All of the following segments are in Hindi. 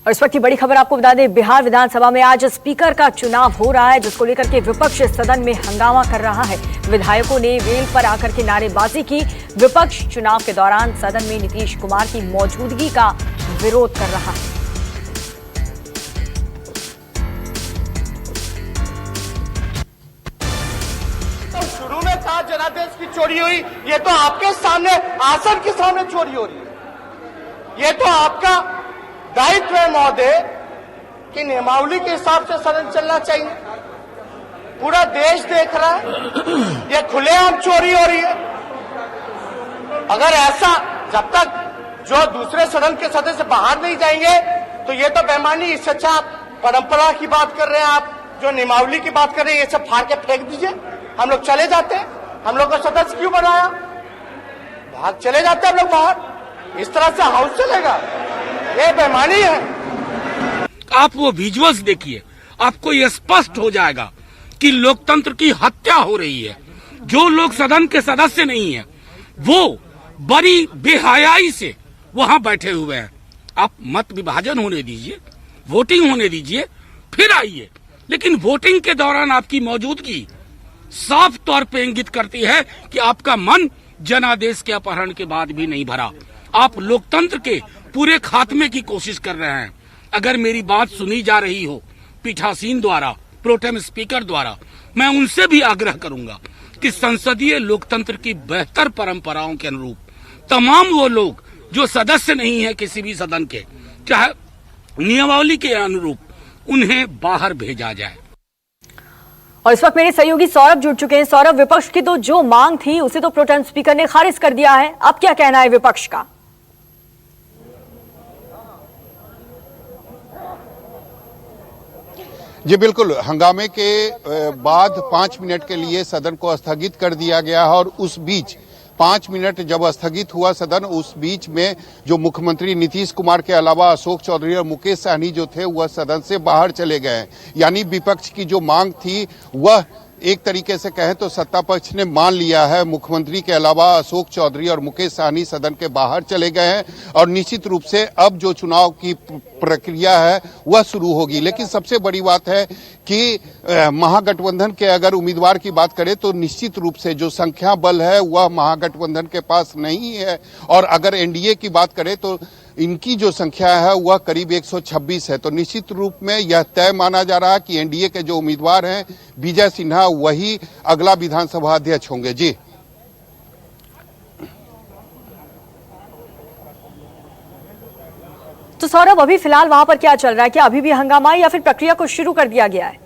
और इस वक्त की बड़ी खबर आपको बता दें, बिहार विधानसभा में आज स्पीकर का चुनाव हो रहा है, जिसको लेकर के विपक्ष सदन में हंगामा कर रहा है। विधायकों ने वेल पर आकर के नारेबाजी की। विपक्ष चुनाव के दौरान सदन में नीतीश कुमार की मौजूदगी का विरोध कर रहा है। तो शुरू में कहा जनादेश की चोरी हुई, ये तो आपके सामने, आसन के सामने चोरी हो रही है। ये तो आपका दायित्व है महोदय कि नियमावली के हिसाब से सदन चलना चाहिए। पूरा देश देख रहा है, ये खुलेआम चोरी हो रही है। अगर ऐसा, जब तक जो दूसरे सदन के सदस्य बाहर नहीं जाएंगे तो ये तो बेईमानी। इससे अच्छा आप परंपरा की बात कर रहे हैं, आप जो नियमावली की बात कर रहे हैं, ये सब फाड़ के फेंक दीजिए, हम लोग चले जाते हैं। हम लोग को सदस्य क्यों बनाया? भाग चले जाते हैं हम लोग बाहर। इस तरह से हाउस चलेगा? ये बेईमानी है। आप वो विजुअल्स देखिए, आपको ये स्पष्ट हो जाएगा कि लोकतंत्र की हत्या हो रही है। जो लोग सदन के सदस्य नहीं है वो बड़ी बेहयाई से वहां बैठे हुए हैं। आप मत विभाजन होने दीजिए, वोटिंग होने दीजिए, फिर आइए। लेकिन वोटिंग के दौरान आपकी मौजूदगी साफ तौर पे इंगित करती है कि आपका मन जनादेश के अपहरण के बाद भी नहीं भरा। आप लोकतंत्र के पूरे खात्मे की कोशिश कर रहे हैं। अगर मेरी बात सुनी जा रही हो पीठासीन द्वारा, प्रोटेम स्पीकर द्वारा, मैं उनसे भी आग्रह करूंगा कि संसदीय लोकतंत्र की बेहतर परंपराओं के अनुरूप तमाम वो लोग जो सदस्य नहीं है किसी भी सदन के, चाहे नियमावली के अनुरूप, उन्हें बाहर भेजा जाए। और इस वक्त मेरे सहयोगी सौरभ जुड़ चुके हैं। सौरभ, विपक्ष की तो जो मांग थी उसे तो प्रोटेम स्पीकर ने खारिज कर दिया है, अब क्या कहना है विपक्ष का? जी बिल्कुल, हंगामे के बाद 5 मिनट के लिए सदन को स्थगित कर दिया गया है और उस बीच 5 मिनट जब स्थगित हुआ सदन, उस बीच में जो मुख्यमंत्री नीतीश कुमार के अलावा अशोक चौधरी और मुकेश सहनी जो थे वह सदन से बाहर चले गए। यानी विपक्ष की जो मांग थी वह एक तरीके से कहें तो सत्ता पक्ष ने मान लिया है। मुख्यमंत्री के अलावा अशोक चौधरी और मुकेश सहनी सदन के बाहर चले गए हैं और निश्चित रूप से अब जो चुनाव की प्रक्रिया है वह शुरू होगी। लेकिन सबसे बड़ी बात है कि महागठबंधन के अगर उम्मीदवार की बात करें तो निश्चित रूप से जो संख्या बल है वह महागठबंधन के पास नहीं है। और अगर एनडीए की बात करें तो इनकी जो संख्या है वह करीब 126 है। तो निश्चित रूप में यह तय माना जा रहा है कि एनडीए के जो उम्मीदवार हैं विजय सिन्हा वही अगला विधानसभा अध्यक्ष होंगे। जी तो सौरभ, अभी फिलहाल वहां पर क्या चल रहा है? क्या अभी भी हंगामा या फिर प्रक्रिया को शुरू कर दिया गया है?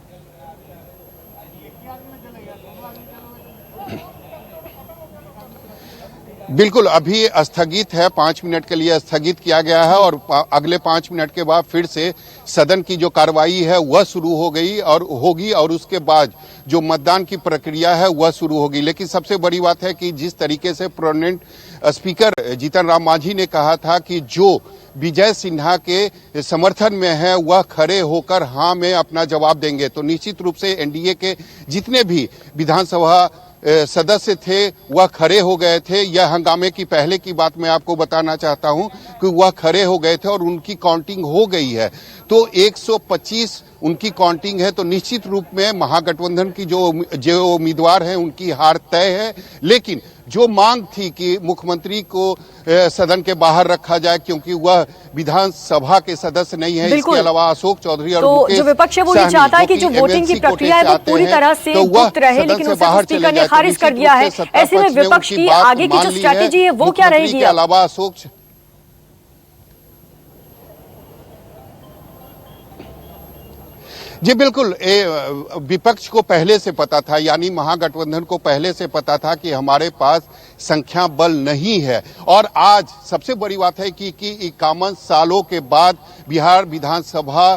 बिल्कुल, अभी स्थगित है, 5 मिनट के लिए स्थगित किया गया है और अगले 5 मिनट के बाद फिर से सदन की जो कार्रवाई है वह शुरू हो गई और होगी और उसके बाद जो मतदान की प्रक्रिया है वह शुरू होगी। लेकिन सबसे बड़ी बात है कि जिस तरीके से प्रोमिनेंट स्पीकर जीतन राम मांझी ने कहा था कि जो विजय सिन्हा के समर्थन में है वह खड़े होकर हाँ में अपना जवाब देंगे, तो निश्चित रूप से एनडीए के जितने भी विधानसभा सदस्य थे वह खड़े हो गए थे। यह हंगामे की पहले की बात मैं आपको बताना चाहता हूं कि वह खड़े हो गए थे और उनकी काउंटिंग हो गई है। तो 125 उनकी काउंटिंग है, तो निश्चित रूप में महागठबंधन की जो उम्मीदवार हैं उनकी हार तय है। लेकिन जो मांग थी कि मुख्यमंत्री को सदन के बाहर रखा जाए क्योंकि वह विधानसभा के सदस्य नहीं है, इसके अलावा अशोक चौधरी और तो जो विपक्ष है वो ये चाहता है कि जो वोटिंग की प्रक्रिया है वो पूरी तरह से गुप्त रहे, लेकिन उसे स्पीकर ने खारिज कर दिया है। ऐसे में विपक्ष की आगे की जो स्ट्रैटेजी है वो क्या रहेगी? अलावा अशोक जी बिल्कुल, विपक्ष को पहले से पता था, यानी महागठबंधन को पहले से पता था कि हमारे पास संख्या बल नहीं है। और आज सबसे बड़ी बात है कि 51 सालों के बाद बिहार विधानसभा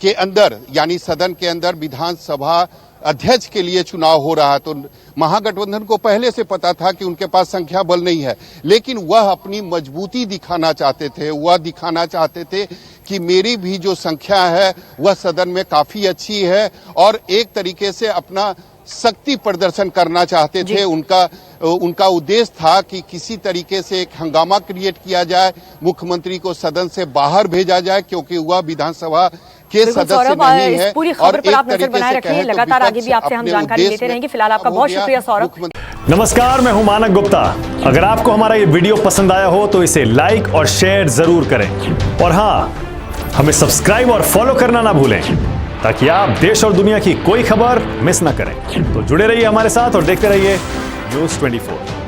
के अंदर, यानी सदन के अंदर विधानसभा अध्यक्ष के लिए चुनाव हो रहा है। तो महागठबंधन को पहले से पता था कि उनके पास संख्या बल नहीं है, लेकिन वह अपनी मजबूती दिखाना चाहते थे। वह दिखाना चाहते थे कि मेरी भी जो संख्या है वह सदन में काफी अच्छी है और एक तरीके से अपना शक्ति प्रदर्शन करना चाहते थे। उनका उद्देश्य था कि किसी तरीके से एक हंगामा क्रिएट किया जाए, मुख्यमंत्री को सदन से बाहर भेजा जाए, क्योंकि वह विधानसभा के सदस्य नहीं है। पूरी खबर पर आप नजर बनाए रखिए, लगातार आगे भी आपसे हम जानकारी लेते रहेंगे। फिलहाल आपका बहुत शुक्रिया सौरभ। नमस्कार, मैं हूं मानक गुप्ता। अगर आपको हमारा ये वीडियो पसंद आया हो तो इसे लाइक और शेयर जरूर करें, और हाँ, हमें सब्सक्राइब और फॉलो करना ना भूलें, ताकि आप देश और दुनिया की कोई खबर मिस ना करें। तो जुड़े रहिए हमारे साथ और देखते रहिए News 24।